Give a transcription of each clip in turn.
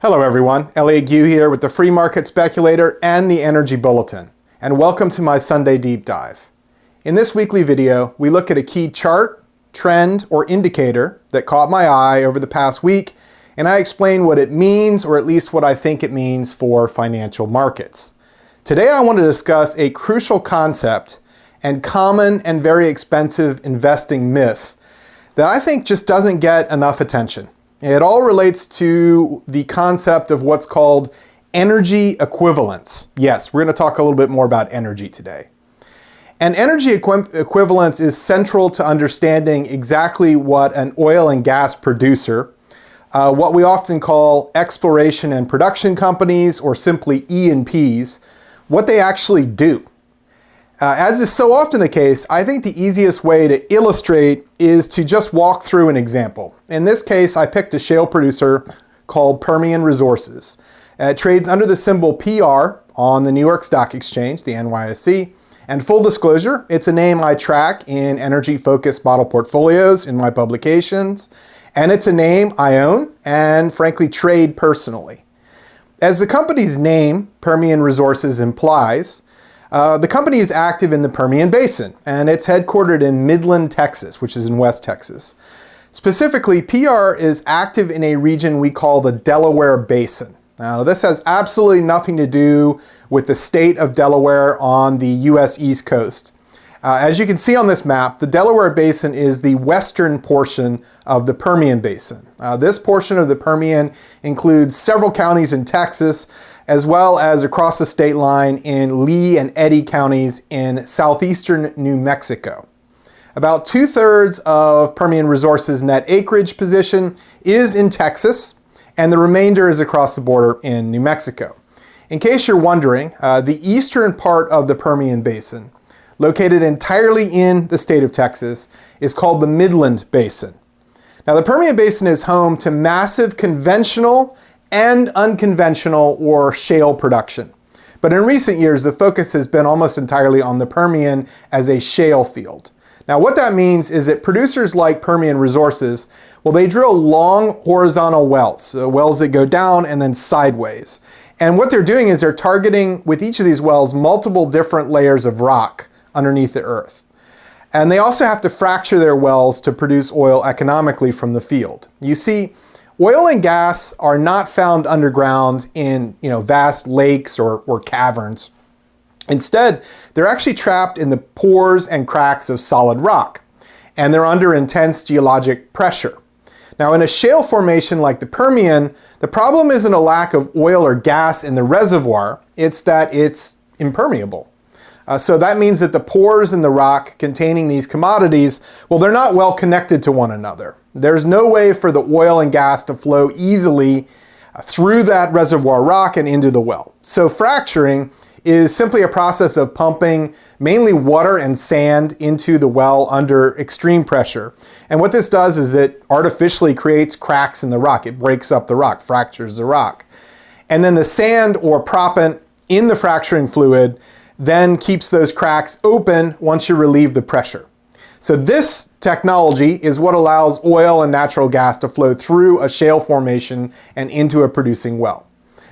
Hello everyone, Elliot Gu here with the Free Market Speculator and the Energy Bulletin, and welcome to my Sunday Deep Dive. In this weekly video, we look at a key chart, trend, or indicator that caught my eye over the past week, and I explain what it means, or at least what I think it means for financial markets. Today I want to discuss a crucial concept and common and very expensive investing myth that I think just doesn't get enough attention. It all relates to the concept of what's called energy equivalence. Yes, we're going to talk a little bit more about energy today. And energy equivalence is central to understanding exactly what an oil and gas producer, what we often call exploration and production companies, or simply E&Ps, what they actually do. As is so often the case, I think the easiest way to illustrate is to just walk through an example. In this case, I picked a shale producer called Permian Resources. It trades under the symbol PR on the New York Stock Exchange, the NYSE. And full disclosure, it's a name I track in energy-focused model portfolios in my publications. And it's a name I own and frankly trade personally. As the company's name, Permian Resources, implies, the company is active in the Permian Basin, and it's headquartered in Midland, Texas, which is in West Texas. Specifically, PR is active in a region we call the Delaware Basin. Now, this has absolutely nothing to do with the state of Delaware on the U.S. East Coast. As you can see on this map, the Delaware Basin is the western portion of the Permian Basin. This portion of the Permian includes several counties in Texas, as well as across the state line in Lee and Eddy counties in southeastern New Mexico. About 2/3 of Permian Resources' net acreage position is in Texas, and the remainder is across the border in New Mexico. In case you're wondering, the eastern part of the Permian Basin, located entirely in the state of Texas, is called the Midland Basin. Now, the Permian Basin is home to massive conventional and unconventional or shale production. But in recent years, the focus has been almost entirely on the Permian as a shale field. Now, what that means is that producers like Permian Resources, well, they drill long horizontal wells, wells that go down and then sideways. And what they're doing is they're targeting, with each of these wells, multiple different layers of rock underneath the earth. And they also have to fracture their wells to produce oil economically from the field. You see, oil and gas are not found underground in vast lakes or caverns. Instead, they're actually trapped in the pores and cracks of solid rock, and they're under intense geologic pressure. Now, in a shale formation like the Permian, the problem isn't a lack of oil or gas in the reservoir, it's that it's impermeable. So that means that the pores in the rock containing these commodities, well, they're not well connected to one another. There's no way for the oil and gas to flow easily through that reservoir rock and into the well. So fracturing is simply a process of pumping mainly water and sand into the well under extreme pressure. And what this does is it artificially creates cracks in the rock. It breaks up the rock, fractures the rock. And then the sand or proppant in the fracturing fluid then keeps those cracks open once you relieve the pressure. So this technology is what allows oil and natural gas to flow through a shale formation and into a producing well.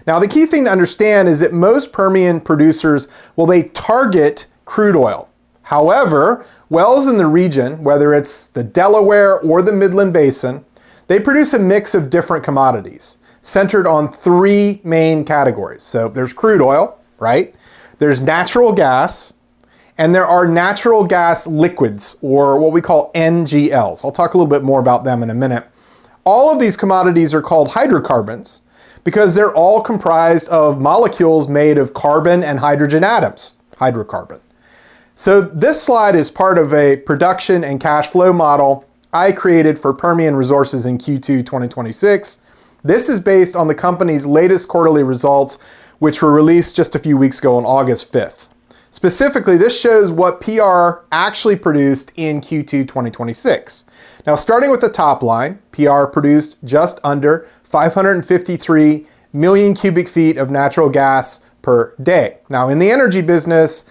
Now, the key thing to understand is that most Permian producers, well, they target crude oil. However, wells in the region, whether it's the Delaware or the Midland Basin, they produce a mix of different commodities centered on three main categories. So there's crude oil, right? There's natural gas, and there are natural gas liquids, or what we call NGLs. I'll talk a little bit more about them in a minute. All of these commodities are called hydrocarbons because they're all comprised of molecules made of carbon and hydrogen atoms, hydrocarbon. So this slide is part of a production and cash flow model I created for Permian Resources in Q2 2026. This is based on the company's latest quarterly results, which were released just a few weeks ago on August 5th. Specifically, this shows what PR actually produced in Q2 2026. Now, starting with the top line, PR produced just under 553 million cubic feet of natural gas per day. Now, in the energy business,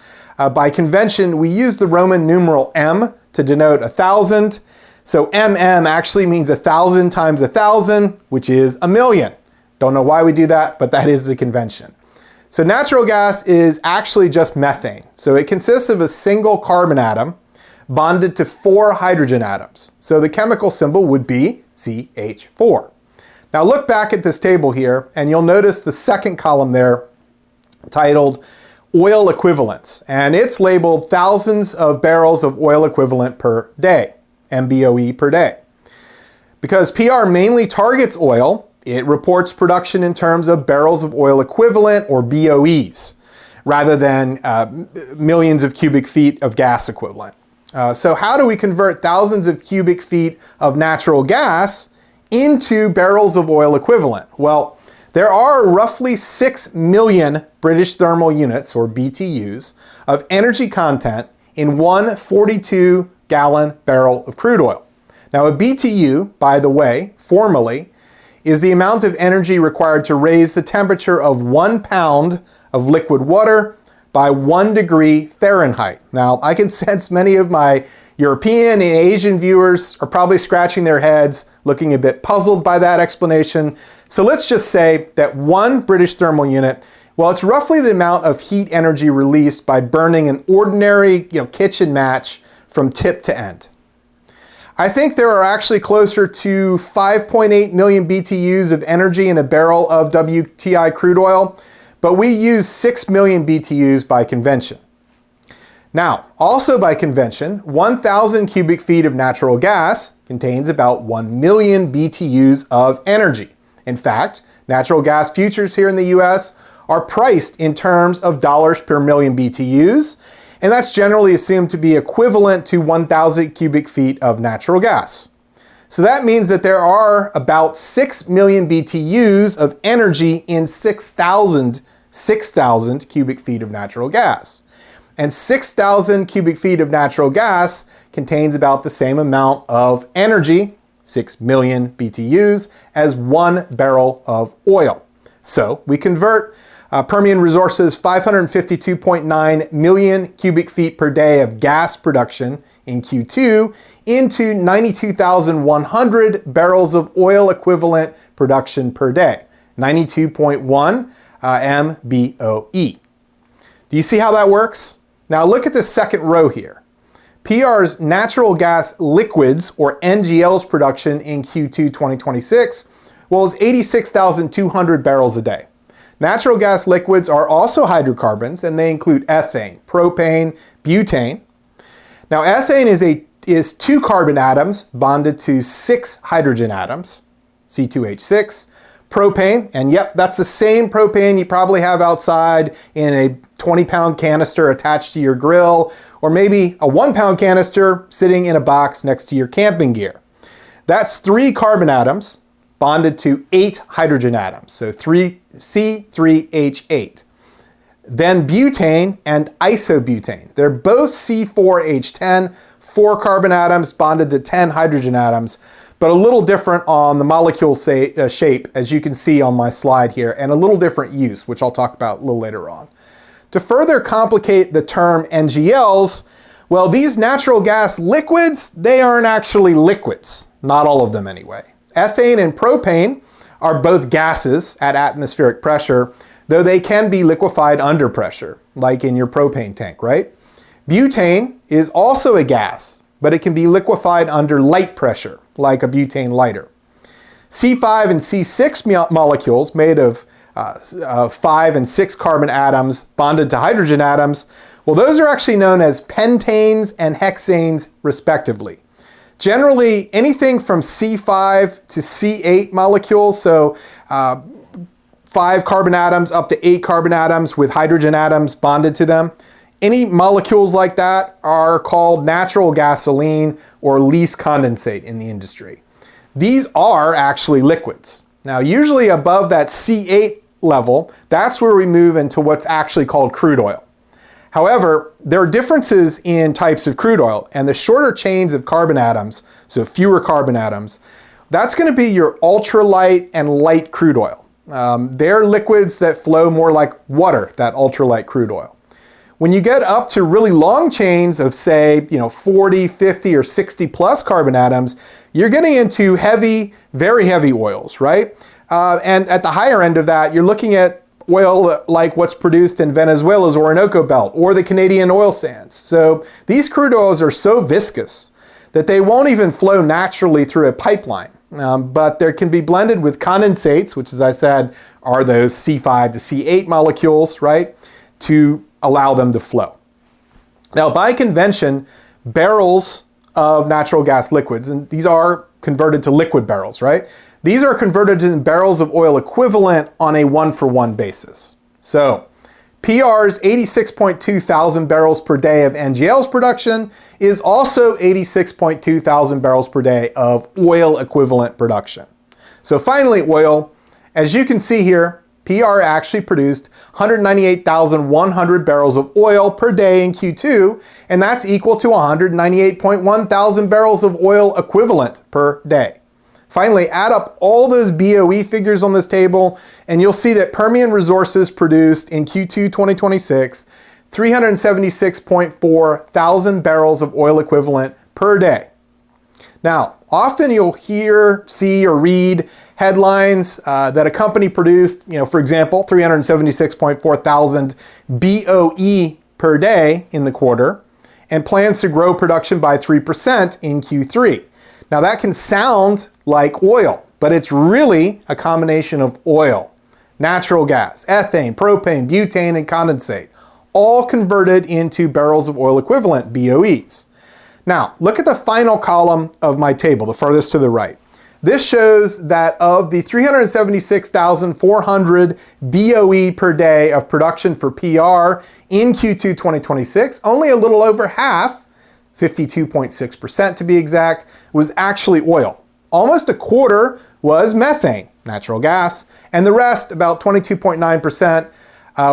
by convention, we use the Roman numeral M to denote 1,000. So MM actually means 1,000 times 1,000, which is a million. Don't know why we do that, but that is the convention. So natural gas is actually just methane. So it consists of a single carbon atom bonded to 4 hydrogen atoms. So the chemical symbol would be CH4. Now look back at this table here, and you'll notice the second column there titled oil equivalents, and it's labeled thousands of barrels of oil equivalent per day, MBOE per day. Because PR mainly targets oil, it reports production in terms of barrels of oil equivalent, or BOEs, rather than millions of cubic feet of gas equivalent. So how do we convert thousands of cubic feet of natural gas into barrels of oil equivalent? Well, there are roughly 6 million British thermal units, or BTUs, of energy content in one 42-gallon barrel of crude oil. Now a BTU, by the way, formally, is the amount of energy required to raise the temperature of 1 pound of liquid water by 1 degree Fahrenheit. Now, I can sense many of my European and Asian viewers are probably scratching their heads, looking a bit puzzled by that explanation. So let's just say that 1 British thermal unit, well, it's roughly the amount of heat energy released by burning an ordinary, kitchen match from tip to end. I think there are actually closer to 5.8 million BTUs of energy in a barrel of WTI crude oil, but we use 6 million BTUs by convention. Now, also by convention, 1,000 cubic feet of natural gas contains about 1 million BTUs of energy. In fact, natural gas futures here in the US are priced in terms of dollars per million BTUs, and that's generally assumed to be equivalent to 1,000 cubic feet of natural gas. So that means that there are about 6 million BTUs of energy in 6,000 cubic feet of natural gas. And 6,000 cubic feet of natural gas contains about the same amount of energy, 6 million BTUs, as 1 barrel of oil. So we convert Permian Resources' 552.9 million cubic feet per day of gas production in Q2 into 92,100 barrels of oil equivalent production per day, 92.1 MBOE. Do you see how that works? Now look at the second row here. PR's natural gas liquids, or NGLs, production in Q2 2026 was 86,200 barrels a day. Natural gas liquids are also hydrocarbons, and they include ethane, propane, butane. Now ethane is 2 carbon atoms bonded to 6 hydrogen atoms, C2H6. Propane, and yep, that's the same propane you probably have outside in a 20-pound canister attached to your grill, or maybe a 1-pound canister sitting in a box next to your camping gear. That's 3 carbon atoms bonded to 8 hydrogen atoms, so C3H8. Then butane and isobutane. They're both C4H10, 4 carbon atoms bonded to 10 hydrogen atoms, but a little different on the molecule shape, as you can see on my slide here, and a little different use, which I'll talk about a little later on. To further complicate the term NGLs, well, these natural gas liquids, they aren't actually liquids. Not all of them anyway. Ethane and propane are both gases at atmospheric pressure, though they can be liquefied under pressure, like in your propane tank, right? Butane is also a gas, but it can be liquefied under light pressure, like a butane lighter. C5 and C6 molecules made of 5 and 6 carbon atoms bonded to hydrogen atoms, well, those are actually known as pentanes and hexanes, respectively. Generally, anything from C5 to C8 molecules, so 5 carbon atoms up to 8 carbon atoms with hydrogen atoms bonded to them, any molecules like that are called natural gasoline or least condensate in the industry. These are actually liquids. Now, usually above that C8 level, that's where we move into what's actually called crude oil. However, there are differences in types of crude oil, and the shorter chains of carbon atoms, so fewer carbon atoms, that's going to be your ultralight and light crude oil. They're liquids that flow more like water, that ultralight crude oil. When you get up to really long chains of, say, 40, 50, or 60 plus carbon atoms, you're getting into heavy, very heavy oils, right? And at the higher end of that, you're looking at oil like what's produced in Venezuela's Orinoco Belt or the Canadian oil sands. So these crude oils are so viscous that they won't even flow naturally through a pipeline. But they can be blended with condensates, which, as I said, are those C5 to C8 molecules, right, to allow them to flow. Now, by convention, barrels of natural gas liquids, and these are converted to liquid barrels, right? These are converted to barrels of oil equivalent on a one-for-one basis. So, PR's 86.2 thousand barrels per day of NGLs production is also 86.2 thousand barrels per day of oil equivalent production. So finally, oil, as you can see here, PR actually produced 198,100 barrels of oil per day in Q2, and that's equal to 198.1 thousand barrels of oil equivalent per day. Finally, add up all those BOE figures on this table, and you'll see that Permian Resources produced in Q2 2026 376.4 thousand barrels of oil equivalent per day. Now, often you'll hear, see, or read headlines that a company produced, for example, 376.4 thousand BOE per day in the quarter, and plans to grow production by 3% in Q3. Now that can sound like oil, but it's really a combination of oil, natural gas, ethane, propane, butane, and condensate, all converted into barrels of oil equivalent, BOEs. Now, look at the final column of my table, the farthest to the right. This shows that of the 376,400 BOE per day of production for PR in Q2 2026, only a little over half, 52.6% to be exact, was actually oil. Almost a quarter was methane, natural gas, and the rest, about 22.9%,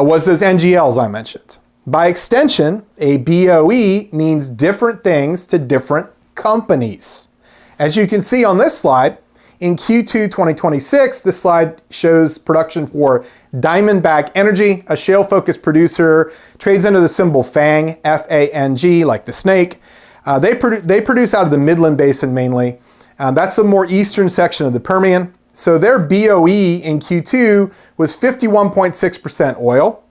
was those NGLs I mentioned. By extension, a BOE means different things to different companies. As you can see on this slide, in Q2 2026, this slide shows production for Diamondback Energy, a shale-focused producer, trades under the symbol FANG, F-A-N-G, like the snake. They produce out of the Midland Basin mainly. That's the more eastern section of the Permian. So their BOE in Q2 was 51.6% oil,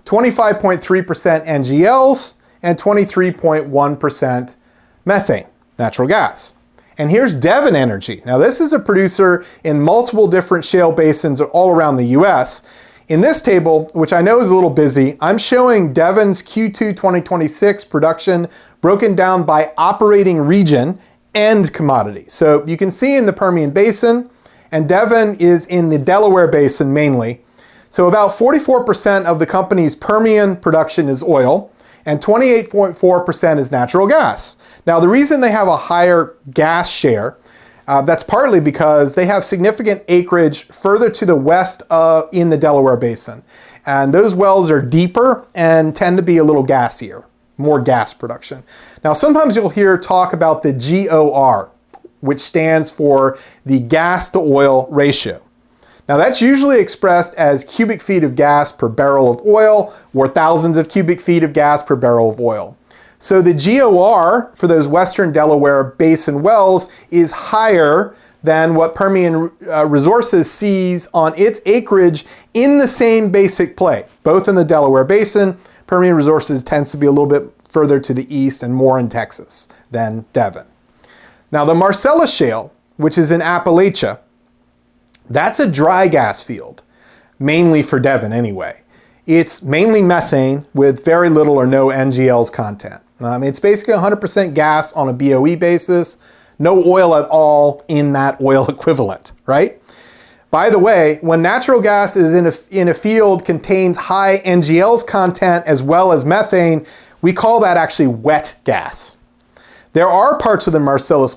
25.3% NGLs, and 23.1% methane, natural gas. And here's Devon Energy. Now this is a producer in multiple different shale basins all around the US. In this table, which I know is a little busy, I'm showing Devon's Q2 2026 production broken down by operating region and commodity. So you can see in the Permian Basin, and Devon is in the Delaware Basin mainly. So about 44% of the company's Permian production is oil, and 28.4% is natural gas. Now the reason they have a higher gas share, that's partly because they have significant acreage further to the west in the Delaware Basin. And those wells are deeper and tend to be a little gassier, more gas production. Now sometimes you'll hear talk about the GOR, which stands for the gas to oil ratio. Now that's usually expressed as cubic feet of gas per barrel of oil, or thousands of cubic feet of gas per barrel of oil. So the GOR for those western Delaware Basin wells is higher than what Permian Resources sees on its acreage in the same basic play, both in the Delaware Basin. Permian Resources tends to be a little bit further to the east and more in Texas than Devon. Now the Marcellus Shale, which is in Appalachia, that's a dry gas field, mainly for Devon anyway. It's mainly methane with very little or no NGLs content. It's basically 100% gas on a BOE basis, no oil at all in that oil equivalent, right? By the way, when natural gas is in a field contains high NGLs content as well as methane, we call that actually wet gas. There are parts of the Marcellus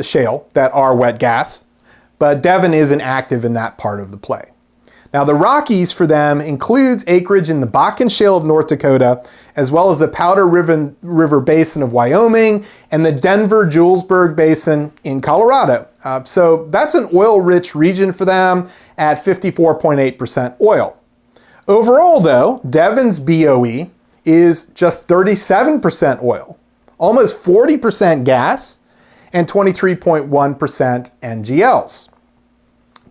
shale that are wet gas, but Devon isn't active in that part of the play. Now the Rockies for them includes acreage in the Bakken Shale of North Dakota, as well as the Powder River Basin of Wyoming and the Denver-Julesburg Basin in Colorado. So that's an oil-rich region for them at 54.8% oil. Overall though, Devon's BOE is just 37% oil, almost 40% gas, and 23.1% NGLs.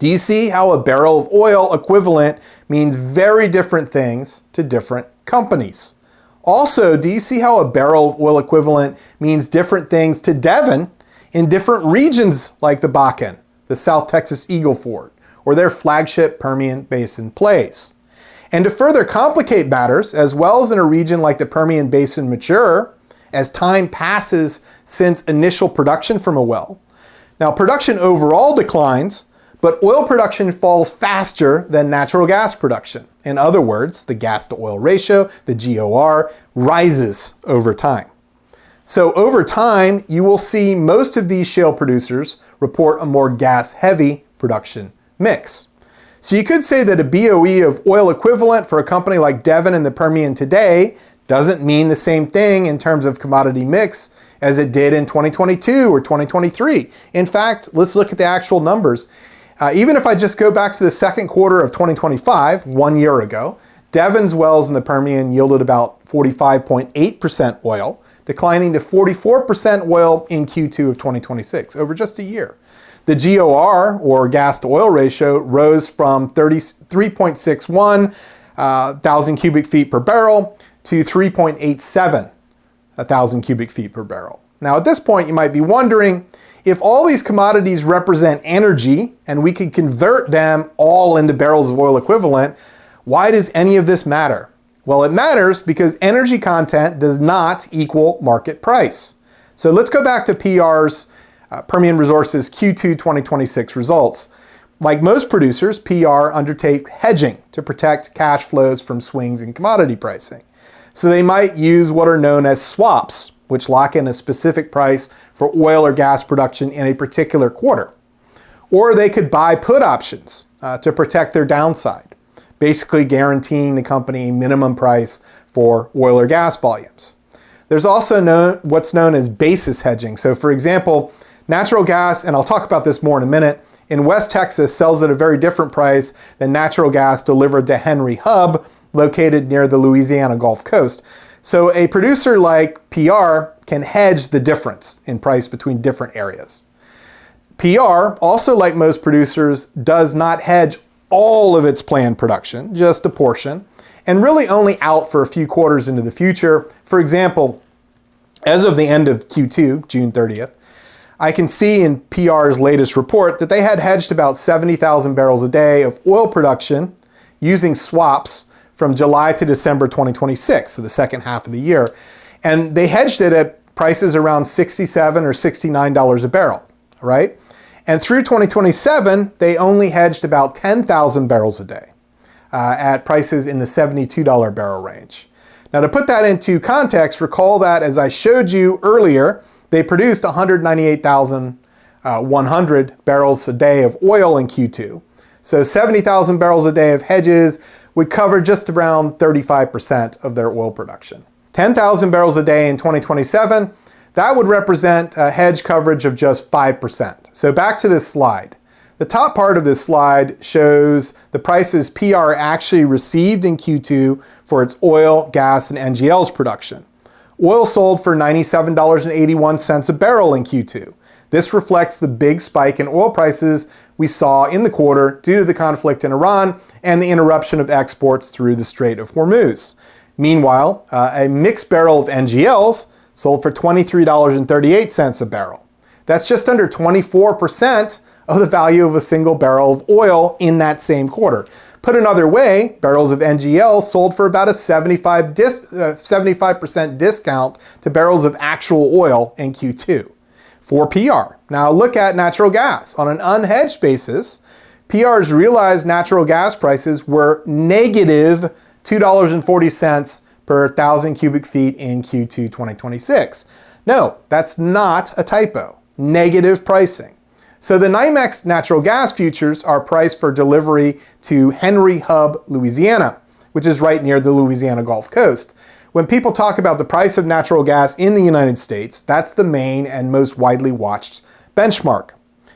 Do you see how a barrel of oil equivalent means very different things to different companies? Also, do you see how a barrel of oil equivalent means different things to Devon in different regions like the Bakken, the South Texas Eagle Ford, or their flagship Permian Basin plays? And to further complicate matters, as well as in a region like the Permian Basin mature, as time passes since initial production from a well. Now, production overall declines, but oil production falls faster than natural gas production. In other words, the gas to oil ratio, the GOR, rises over time. So over time, you will see most of these shale producers report a more gas-heavy production mix. So you could say that a BOE of oil equivalent for a company like Devon in the Permian today doesn't mean the same thing in terms of commodity mix as it did in 2022 or 2023. In fact, let's look at the actual numbers. Even if I just go back to the second quarter of 2025, 1 year ago, Devon's wells in the Permian yielded about 45.8% oil, declining to 44% oil in Q2 of 2026, over just a year. The GOR, or gas to oil ratio, rose from 3.61 thousand cubic feet per barrel to 3.87 1,000 cubic feet per barrel. Now at this point you might be wondering, if all these commodities represent energy and we can convert them all into barrels of oil equivalent, why does any of this matter? Well, it matters because energy content does not equal market price. So let's go back to PR's Permian Resources Q2 2026 results. Like most producers, PR undertake hedging to protect cash flows from swings in commodity pricing. So they might use what are known as swaps, which lock in a specific price for oil or gas production in a particular quarter. Or they could buy put options to protect their downside, basically guaranteeing the company a minimum price for oil or gas volumes. There's also what's known as basis hedging. So for example, natural gas, and I'll talk about this more in a minute, in West Texas sells at a very different price than natural gas delivered to Henry Hub, located near the Louisiana Gulf Coast. So a producer like PR can hedge the difference in price between different areas. PR, also like most producers, does not hedge all of its planned production, just a portion, and really only out for a few quarters into the future. For example, as of the end of Q2, June 30th, I can see in PR's latest report that they had hedged about 70,000 barrels a day of oil production using swaps from July to December 2026, so the second half of the year. And they hedged it at prices around $67 or $69 a barrel, right? And through 2027, they only hedged about 10,000 barrels a day at prices in the $72 barrel range. Now to put that into context, recall that as I showed you earlier, they produced 198,100 barrels a day of oil in Q2. So 70,000 barrels a day of hedges would cover just around 35% of their oil production. 10,000 barrels a day in 2027, that would represent a hedge coverage of just 5%. So back to this slide. The top part of this slide shows the prices PR actually received in Q2 for its oil, gas, and NGLs production. Oil sold for $97.81 a barrel in Q2. This reflects the big spike in oil prices we saw in the quarter due to the conflict in Iran and the interruption of exports through the Strait of Hormuz. Meanwhile, a mixed barrel of NGLs sold for $23.38 a barrel. That's just under 24% of the value of a single barrel of oil in that same quarter. Put another way, barrels of NGL sold for about a 75% discount to barrels of actual oil in Q2 for PR. Now look at natural gas. On an unhedged basis, PR's realized natural gas prices were negative $2.40 per 1,000 cubic feet in Q2 2026. No, that's not a typo. Negative pricing. So the NYMEX natural gas futures are priced for delivery to Henry Hub, Louisiana, which is right near the Louisiana Gulf Coast. When people talk about the price of natural gas in the United States, that's the main and most widely watched benchmark.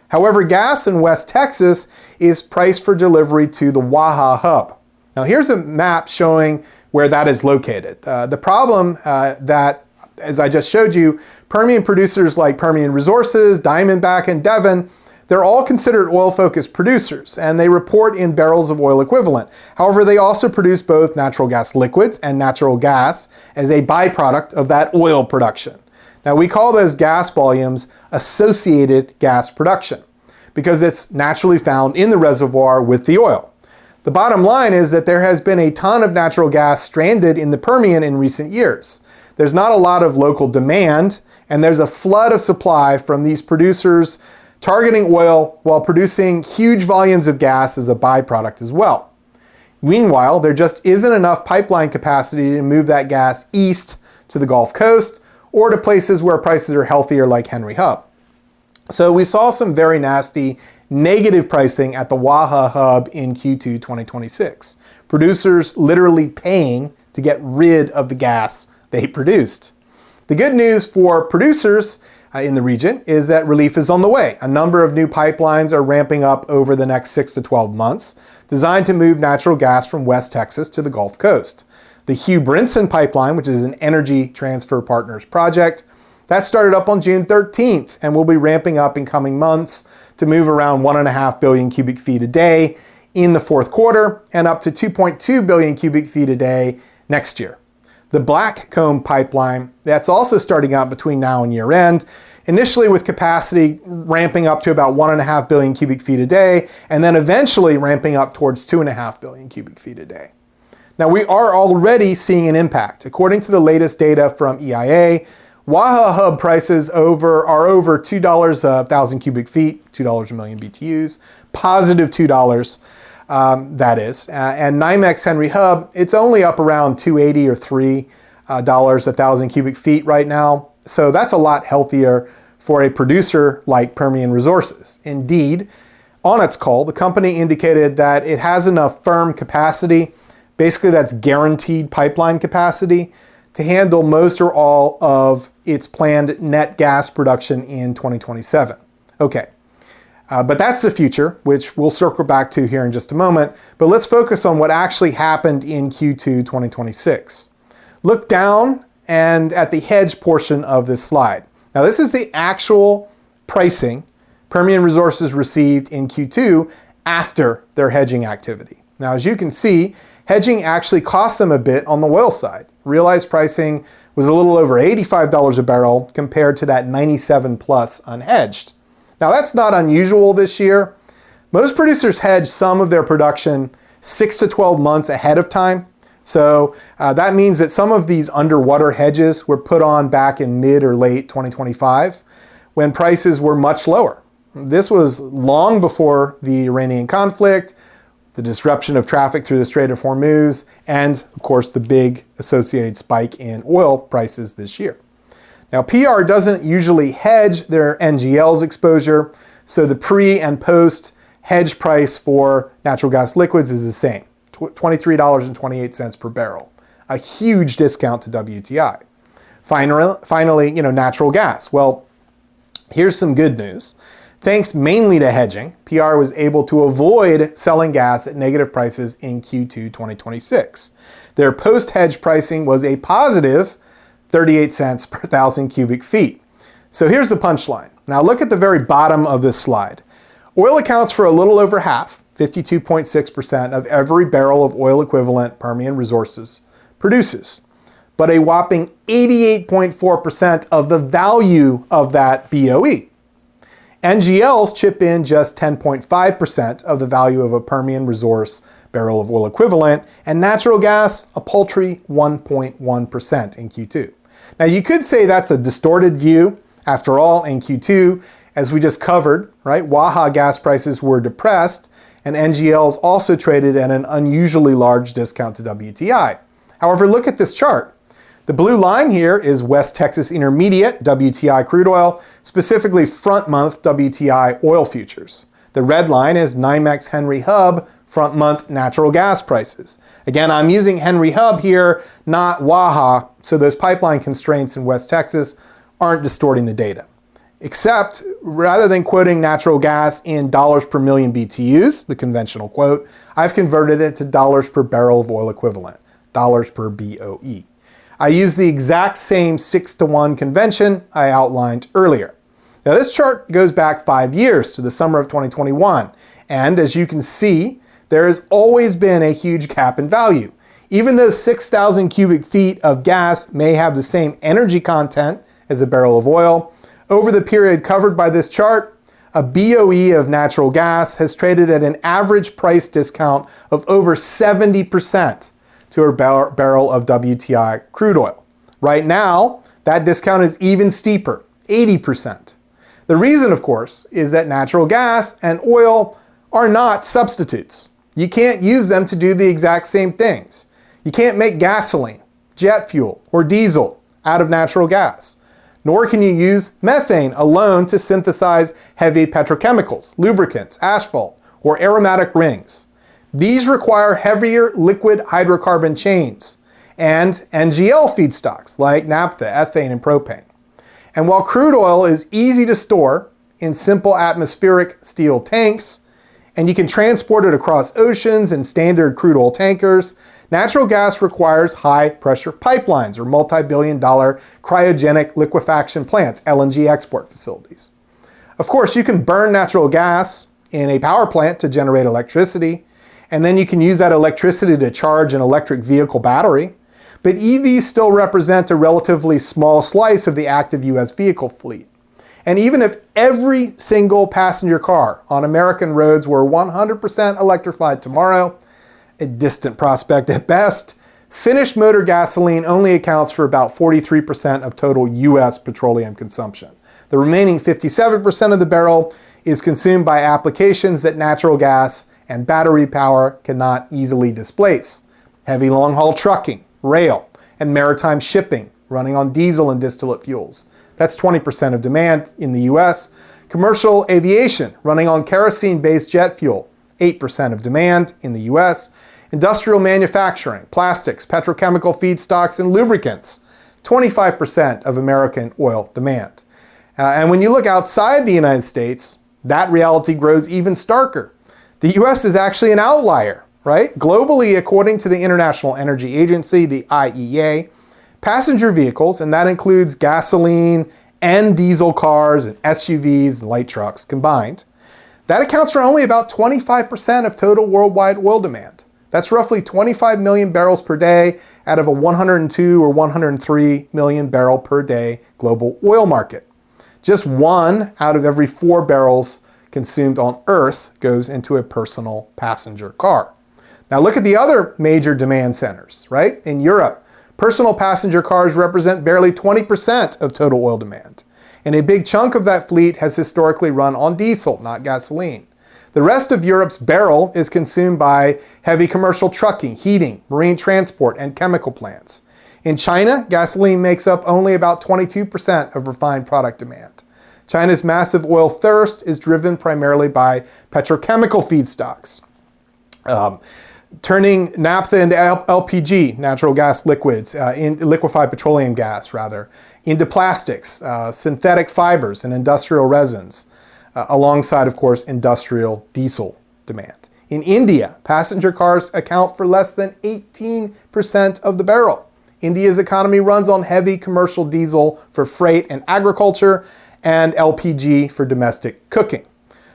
However, gas in West Texas is priced for delivery to the Waha Hub. Now here's a map showing where that is located. The problem that, as I just showed you, Permian producers like Permian Resources, Diamondback, and Devon They're all considered oil-focused producers, and they report in barrels of oil equivalent. However, they also produce both natural gas liquids and natural gas as a byproduct of that oil production. Now, we call those gas volumes associated gas production because it's naturally found in the reservoir with the oil. The bottom line is that there has been a ton of natural gas stranded in the Permian in recent years. There's not a lot of local demand, and there's a flood of supply from these producers targeting oil while producing huge volumes of gas as a byproduct as well. Meanwhile, there just isn't enough pipeline capacity to move that gas east to the Gulf Coast or to places where prices are healthier like Henry Hub. So we saw some very nasty negative pricing at the Waha Hub in Q2 2026. Producers literally paying to get rid of the gas they produced. The good news for producers in the region is that relief is on the way. A number of new pipelines are ramping up over the next 6 to 12 months, designed to move natural gas from West Texas to the Gulf Coast. The Hugh Brinson pipeline, which is an Energy Transfer Partners project, that started up on June 13th and will be ramping up in coming months to move around 1.5 billion cubic feet a day in the fourth quarter and up to 2.2 billion cubic feet a day next year. The Blackcomb pipeline, that's also starting up between now and year end, initially with capacity ramping up to about 1.5 billion cubic feet a day, and then eventually ramping up towards 2.5 billion cubic feet a day. Now, we are already seeing an impact. According to the latest data from EIA, Waha Hub prices are over $2 a thousand cubic feet, $2 a million BTUs, positive $2. That is. And NYMEX Henry Hub, it's only up around $2.80 or $3 a thousand cubic feet right now. So that's a lot healthier for a producer like Permian Resources. Indeed, on its call, the company indicated that it has enough firm capacity, basically that's guaranteed pipeline capacity, to handle most or all of its planned net gas production in 2027. Okay. But that's the future, which we'll circle back to here in just a moment. But let's focus on what actually happened in Q2 2026. Look down and at the hedge portion of this slide. Now, this is the actual pricing Permian Resources received in Q2 after their hedging activity. Now, as you can see, hedging actually cost them a bit on the oil side. Realized pricing was a little over $85 a barrel compared to that 97 plus unhedged. Now, that's not unusual this year. Most producers hedge some of their production 6 to 12 months ahead of time. So that means that some of these underwater hedges were put on back in mid or late 2025 when prices were much lower. This was long before the Iranian conflict, the disruption of traffic through the Strait of Hormuz, and of course the big associated spike in oil prices this year. Now, PR doesn't usually hedge their NGLs exposure, so the pre and post hedge price for natural gas liquids is the same, $23.28 per barrel, a huge discount to WTI. Finally, natural gas. Well, here's some good news. Thanks mainly to hedging, PR was able to avoid selling gas at negative prices in Q2 2026. Their post-hedge pricing was a positive 38 cents per thousand cubic feet. So here's the punchline. Now look at the very bottom of this slide. Oil accounts for a little over half, 52.6% of every barrel of oil equivalent Permian Resources produces, but a whopping 88.4% of the value of that BOE. NGLs chip in just 10.5% of the value of a Permian resource barrel of oil equivalent, and natural gas a paltry 1.1% in Q2. Now you could say that's a distorted view. After all, in Q2, as we just covered, right, Waha gas prices were depressed and NGLs also traded at an unusually large discount to WTI. However, look at this chart. The blue line here is West Texas Intermediate WTI crude oil, specifically front month WTI oil futures. The red line is NYMEX Henry Hub front month natural gas prices. Again, I'm using Henry Hub here, not Waha, so those pipeline constraints in West Texas aren't distorting the data. Except, rather than quoting natural gas in dollars per million BTUs, the conventional quote, I've converted it to dollars per barrel of oil equivalent, dollars per BOE. I use the exact same 6-to-1 convention I outlined earlier. Now this chart goes back 5 years to the summer of 2021, and as you can see, there has always been a huge gap in value. Even though 6,000 cubic feet of gas may have the same energy content as a barrel of oil, over the period covered by this chart, a BOE of natural gas has traded at an average price discount of over 70% to a barrel of WTI crude oil. Right now, that discount is even steeper, 80%. The reason, of course, is that natural gas and oil are not substitutes. You can't use them to do the exact same things. You can't make gasoline, jet fuel, or diesel out of natural gas. Nor can you use methane alone to synthesize heavy petrochemicals, lubricants, asphalt, or aromatic rings. These require heavier liquid hydrocarbon chains and NGL feedstocks like naphtha, ethane, and propane. And while crude oil is easy to store in simple atmospheric steel tanks, and you can transport it across oceans in standard crude oil tankers, natural gas requires high-pressure pipelines or multi-billion-dollar cryogenic liquefaction plants, LNG export facilities. Of course, you can burn natural gas in a power plant to generate electricity, and then you can use that electricity to charge an electric vehicle battery. But EVs still represent a relatively small slice of the active US vehicle fleet. And even if every single passenger car on American roads were 100% electrified tomorrow, a distant prospect at best, finished motor gasoline only accounts for about 43% of total US petroleum consumption. The remaining 57% of the barrel is consumed by applications that natural gas and battery power cannot easily displace. Heavy long-haul trucking, rail, and maritime shipping running on diesel and distillate fuels. That's 20% of demand in the US. Commercial aviation running on kerosene-based jet fuel, 8% of demand in the US. Industrial manufacturing, plastics, petrochemical feedstocks, and lubricants, 25% of American oil demand. And when you look outside the United States, that reality grows even starker. The US is actually an outlier, right? Globally, according to the International Energy Agency, the IEA, passenger vehicles, and that includes gasoline and diesel cars and SUVs and light trucks combined, that accounts for only about 25% of total worldwide oil demand. That's roughly 25 million barrels per day out of a 102 or 103 million barrel per day global oil market. Just 1 out of every 4 barrels consumed on Earth goes into a personal passenger car. Now look at the other major demand centers, right? In Europe, personal passenger cars represent barely 20% of total oil demand. And a big chunk of that fleet has historically run on diesel, not gasoline. The rest of Europe's barrel is consumed by heavy commercial trucking, heating, marine transport, and chemical plants. In China, gasoline makes up only about 22% of refined product demand. China's massive oil thirst is driven primarily by petrochemical feedstocks. Turning naphtha into LPG, natural gas liquids, liquefied petroleum gas rather, into plastics, synthetic fibers, and industrial resins, alongside, of course, industrial diesel demand. In India, passenger cars account for less than 18% of the barrel. India's economy runs on heavy commercial diesel for freight and agriculture, and LPG for domestic cooking.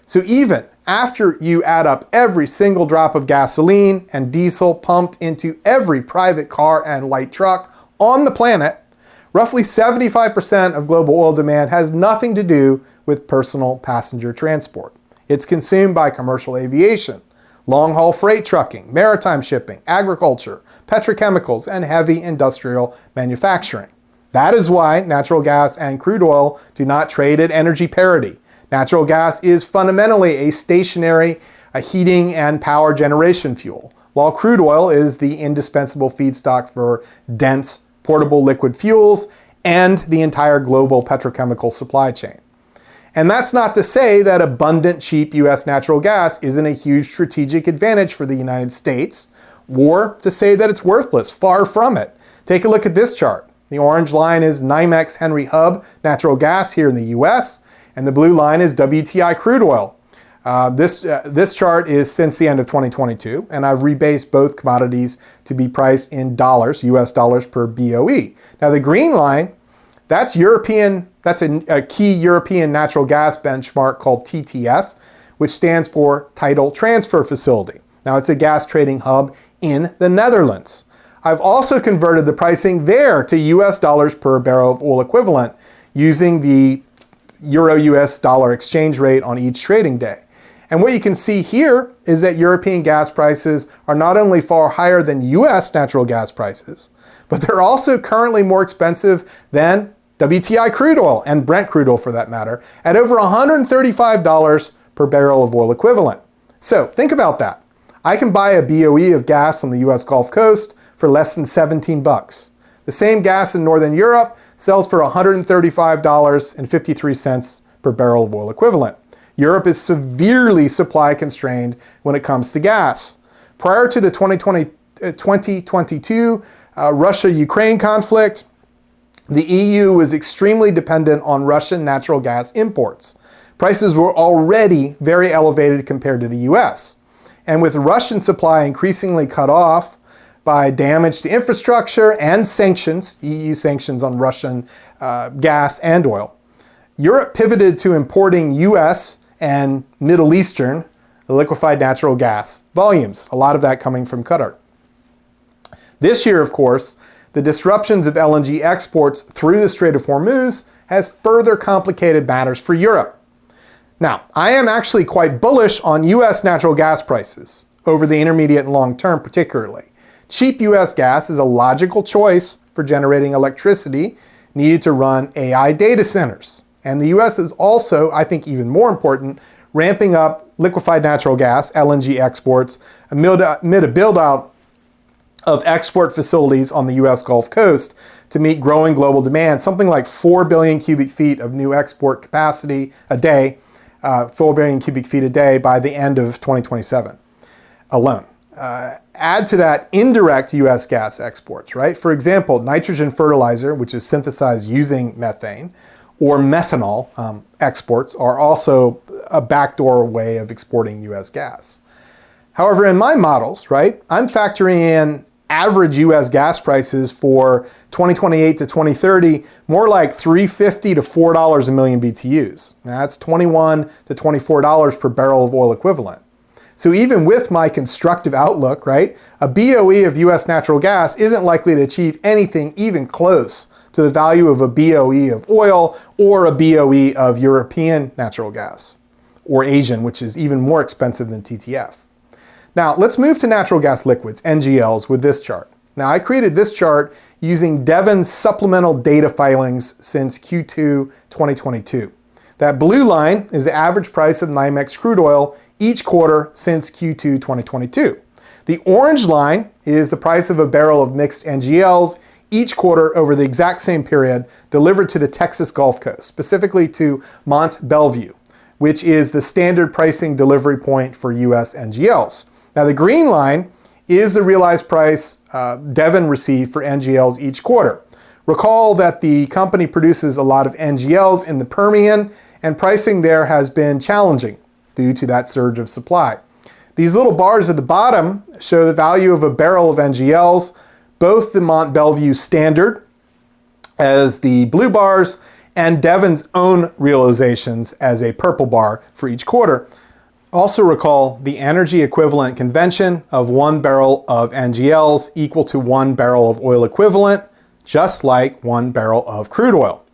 So even after you add up every single drop of gasoline and diesel pumped into every private car and light truck on the planet, roughly 75% of global oil demand has nothing to do with personal passenger transport. It's consumed by commercial aviation, long-haul freight trucking, maritime shipping, agriculture, petrochemicals, and heavy industrial manufacturing. That is why natural gas and crude oil do not trade at energy parity. Natural gas is fundamentally a stationary heating and power generation fuel, while crude oil is the indispensable feedstock for dense, portable liquid fuels and the entire global petrochemical supply chain. And that's not to say that abundant, cheap US natural gas isn't a huge strategic advantage for the United States, or to say that it's worthless. Far from it. Take a look at this chart. The orange line is NYMEX Henry Hub natural gas here in the US, and the blue line is WTI crude oil. This chart is since the end of 2022, and I've rebased both commodities to be priced in dollars, US dollars per BOE. Now the green line, that's European That's a key European natural gas benchmark called TTF, which stands for Tidal Transfer Facility. Now, it's a gas trading hub in the Netherlands. I've also converted the pricing there to US dollars per barrel of oil equivalent using the Euro-US dollar exchange rate on each trading day. And what you can see here is that European gas prices are not only far higher than US natural gas prices, but they're also currently more expensive than WTI crude oil, and Brent crude oil for that matter, at over $135 per barrel of oil equivalent. So think about that. I can buy a BOE of gas on the US Gulf Coast for less than 17 bucks. The same gas in Northern Europe sells for $135.53 per barrel of oil equivalent. Europe is severely supply constrained when it comes to gas. Prior to the 2022 Russia-Ukraine conflict, the EU was extremely dependent on Russian natural gas imports. Prices were already very elevated compared to the US. And with Russian supply increasingly cut off by damage to infrastructure and sanctions, EU sanctions on Russian gas and oil, Europe pivoted to importing US and Middle Eastern liquefied natural gas volumes, a lot of that coming from Qatar. This year, of course, the disruptions of LNG exports through the Strait of Hormuz has further complicated matters for Europe. Now, I am actually quite bullish on US natural gas prices over the intermediate and long term particularly. Cheap US gas is a logical choice for generating electricity needed to run AI data centers. And the US is also, I think even more important, ramping up liquefied natural gas, LNG exports, amid a build-out of export facilities on the US Gulf Coast to meet growing global demand, something like 4 billion cubic feet of new export capacity a day, 4 billion cubic feet a day by the end of 2027 alone. Add to that indirect US gas exports, right? For example, nitrogen fertilizer, which is synthesized using methane, or methanol exports are also a backdoor way of exporting US gas. However, in my models, right, I'm factoring in average US gas prices for 2028 to 2030, more like $3.50 to $4 a million BTUs. Now, that's $21 to $24 per barrel of oil equivalent. So even with my constructive outlook, right, a BOE of US natural gas isn't likely to achieve anything even close to the value of a BOE of oil or a BOE of European natural gas, or Asian, which is even more expensive than TTF. Now, let's move to natural gas liquids, NGLs, with this chart. Now, I created this chart using Devon's supplemental data filings since Q2 2022. That blue line is the average price of NYMEX crude oil each quarter since Q2 2022. The orange line is the price of a barrel of mixed NGLs each quarter over the exact same period delivered to the Texas Gulf Coast, specifically to Mont Belvieu, which is the standard pricing delivery point for US NGLs. Now, the green line is the realized price Devon received for NGLs each quarter. Recall that the company produces a lot of NGLs in the Permian, and pricing there has been challenging due to that surge of supply. These little bars at the bottom show the value of a barrel of NGLs, both the Mont Belvieu standard as the blue bars and Devon's own realizations as a purple bar for each quarter. Also recall the energy equivalent convention of 1 barrel of NGLs equal to 1 barrel of oil equivalent, just like 1 barrel of crude oil.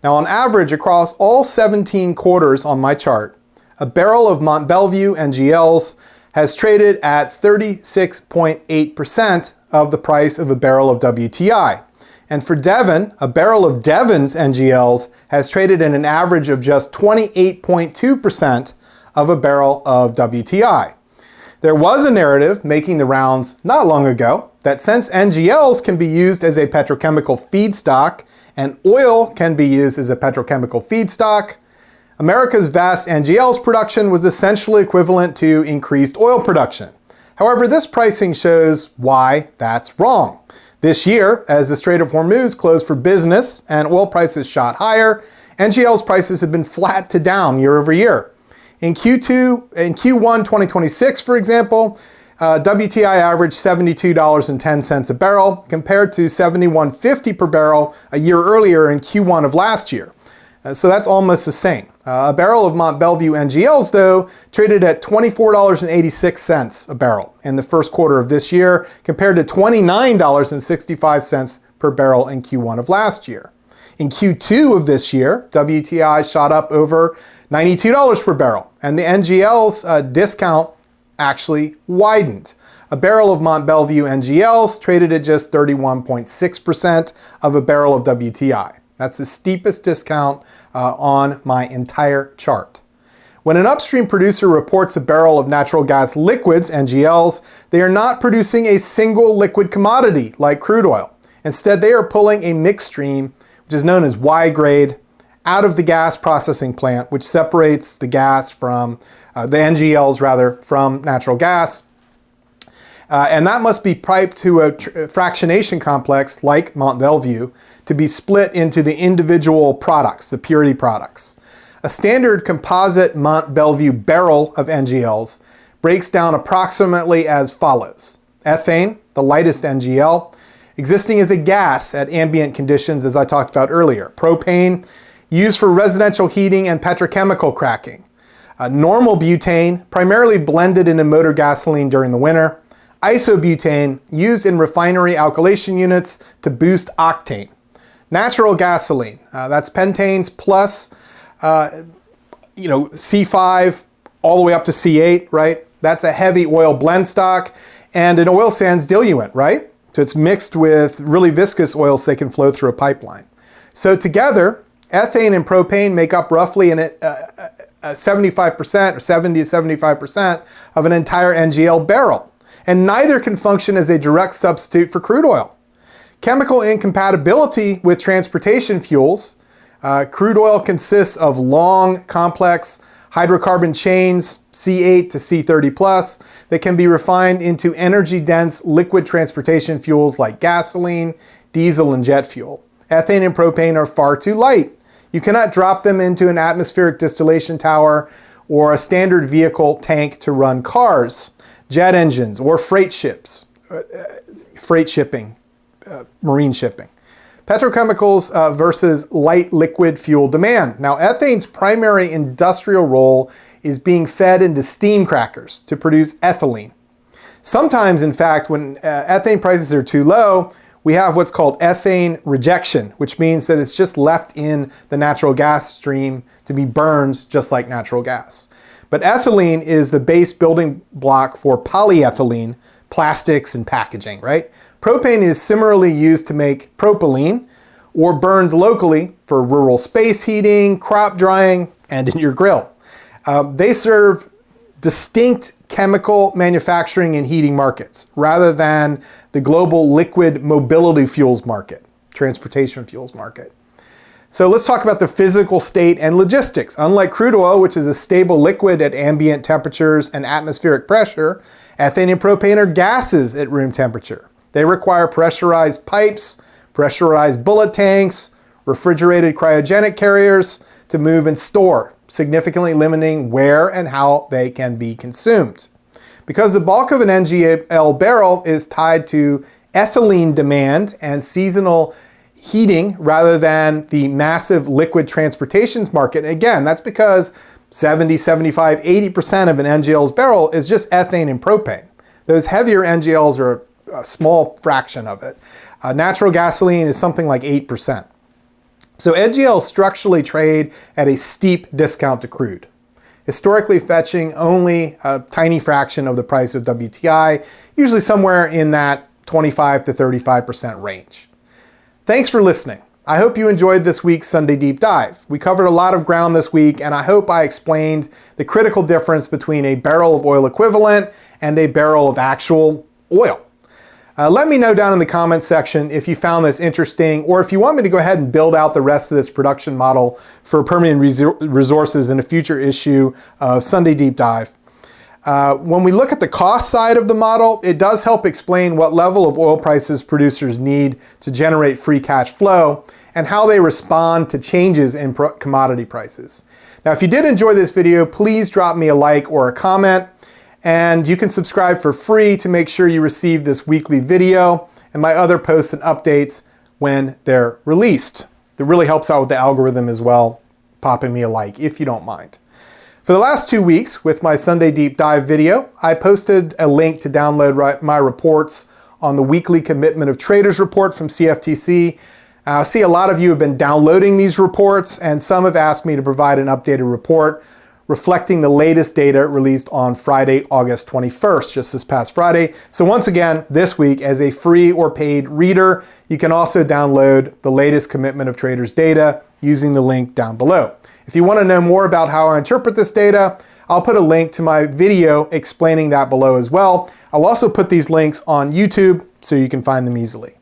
Now, on average, across all 17 quarters on my chart, a barrel of Mont Belvieu NGLs has traded at 36.8% of the price of a barrel of WTI. And for Devon, a barrel of Devon's NGLs has traded at an average of just 28.2% of a barrel of WTI. There was a narrative making the rounds not long ago that since NGLs can be used as a petrochemical feedstock and oil can be used as a petrochemical feedstock, America's vast NGLs production was essentially equivalent to increased oil production. However, this pricing shows why that's wrong. This year, as the Strait of Hormuz closed for business and oil prices shot higher, NGLs prices have been flat to down year over year. In Q1 2026, for example, WTI averaged $72.10 a barrel compared to $71.50 per barrel a year earlier in Q1 of last year. So that's almost the same. A barrel of Mont Belvieu NGLs, though, traded at $24.86 a barrel in the first quarter of this year, compared to $29.65 per barrel in Q1 of last year. In Q2 of this year, WTI shot up over $92 per barrel, and the NGLs discount actually widened. A barrel of Mont Belvieu NGLs traded at just 31.6% of a barrel of WTI. That's the steepest discount on my entire chart. When an upstream producer reports a barrel of natural gas liquids, NGLs, they are not producing a single liquid commodity like crude oil. Instead, they are pulling a mixed stream, which is known as Y-grade, out of the gas processing plant, which separates the gas from, the NGLs rather, from natural gas. And that must be piped to a fractionation complex like Mont Belvieu to be split into the individual products, the purity products. A standard composite Mont Belvieu barrel of NGLs breaks down approximately as follows. Ethane, the lightest NGL, existing as a gas at ambient conditions, as I talked about earlier. Propane, used for residential heating and petrochemical cracking. Normal butane, primarily blended into motor gasoline during the winter. Isobutane, used in refinery alkylation units to boost octane. Natural gasoline, that's pentanes plus C5 all the way up to C8, right? That's a heavy oil blend stock and an oil sands diluent, right? So it's mixed with really viscous oils so they can flow through a pipeline. So together, ethane and propane make up roughly 75% or 70 to 75% of an entire NGL barrel. And neither can function as a direct substitute for crude oil. Chemical incompatibility with transportation fuels. Crude oil consists of long, complex hydrocarbon chains, C8 to C30 plus, that can be refined into energy-dense liquid transportation fuels like gasoline, diesel, and jet fuel. Ethane and propane are far too light. You cannot drop them into an atmospheric distillation tower or a standard vehicle tank to run cars, jet engines, or freight ships, marine shipping. Petrochemicals versus light liquid fuel demand. Now, ethane's primary industrial role is being fed into steam crackers to produce ethylene. Sometimes, in fact, when ethane prices are too low, we have what's called ethane rejection, which means that it's just left in the natural gas stream to be burned just like natural gas. But ethylene is the base building block for polyethylene, plastics, and packaging, right? Propane is similarly used to make propylene or burned locally for rural space heating, crop drying, and in your grill. They serve distinct chemical manufacturing and heating markets rather than the global liquid mobility fuels market, transportation fuels market. So let's talk about the physical state and logistics. Unlike crude oil, which is a stable liquid at ambient temperatures and atmospheric pressure, ethane and propane are gases at room temperature. They require pressurized pipes, pressurized bullet tanks, refrigerated cryogenic carriers to move and store, significantly limiting where and how they can be consumed. Because the bulk of an NGL barrel is tied to ethylene demand and seasonal heating rather than the massive liquid transportations market. Again, that's because 70, 75, 80% of an NGL's barrel is just ethane and propane. Those heavier NGLs are a small fraction of it. Natural gasoline is something like 8%. So NGLs structurally trade at a steep discount to crude, historically fetching only a tiny fraction of the price of WTI, usually somewhere in that 25 to 35% range. Thanks for listening. I hope you enjoyed this week's Sunday Deep Dive. We covered a lot of ground this week, and I hope I explained the critical difference between a barrel of oil equivalent and a barrel of actual oil. Let me know down in the comments section if you found this interesting, or if you want me to go ahead and build out the rest of this production model for Permian Resources in a future issue of Sunday Deep Dive. When we look at the cost side of the model, it does help explain what level of oil prices producers need to generate free cash flow and how they respond to changes in commodity prices. Now, if you did enjoy this video, please drop me a like or a comment, and you can subscribe for free to make sure you receive this weekly video and my other posts and updates when they're released. It really helps out with the algorithm as well. popping me a like if you don't mind. For the last 2 weeks with my Sunday Deep Dive video, I posted a link to download my reports on the weekly Commitment of Traders report from CFTC. I see a lot of you have been downloading these reports, and some have asked me to provide an updated report reflecting the latest data released on Friday, August 21st, just this past Friday. So once again, this week, as a free or paid reader, you can also download the latest Commitment of Traders data using the link down below. If you want to know more about how I interpret this data, I'll put a link to my video explaining that below as well. I'll also put these links on YouTube so you can find them easily.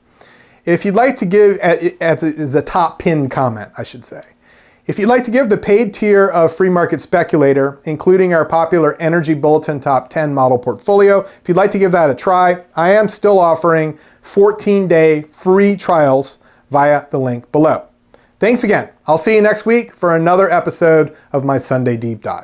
If you'd like to give, as the top pinned comment, I should say, if you'd like to give the paid tier of Free Market Speculator, including our popular Energy Bulletin Top 10 model portfolio, if you'd like to give that a try, I am still offering 14-day free trials via the link below. Thanks again. I'll see you next week for another episode of my Sunday Deep Dive.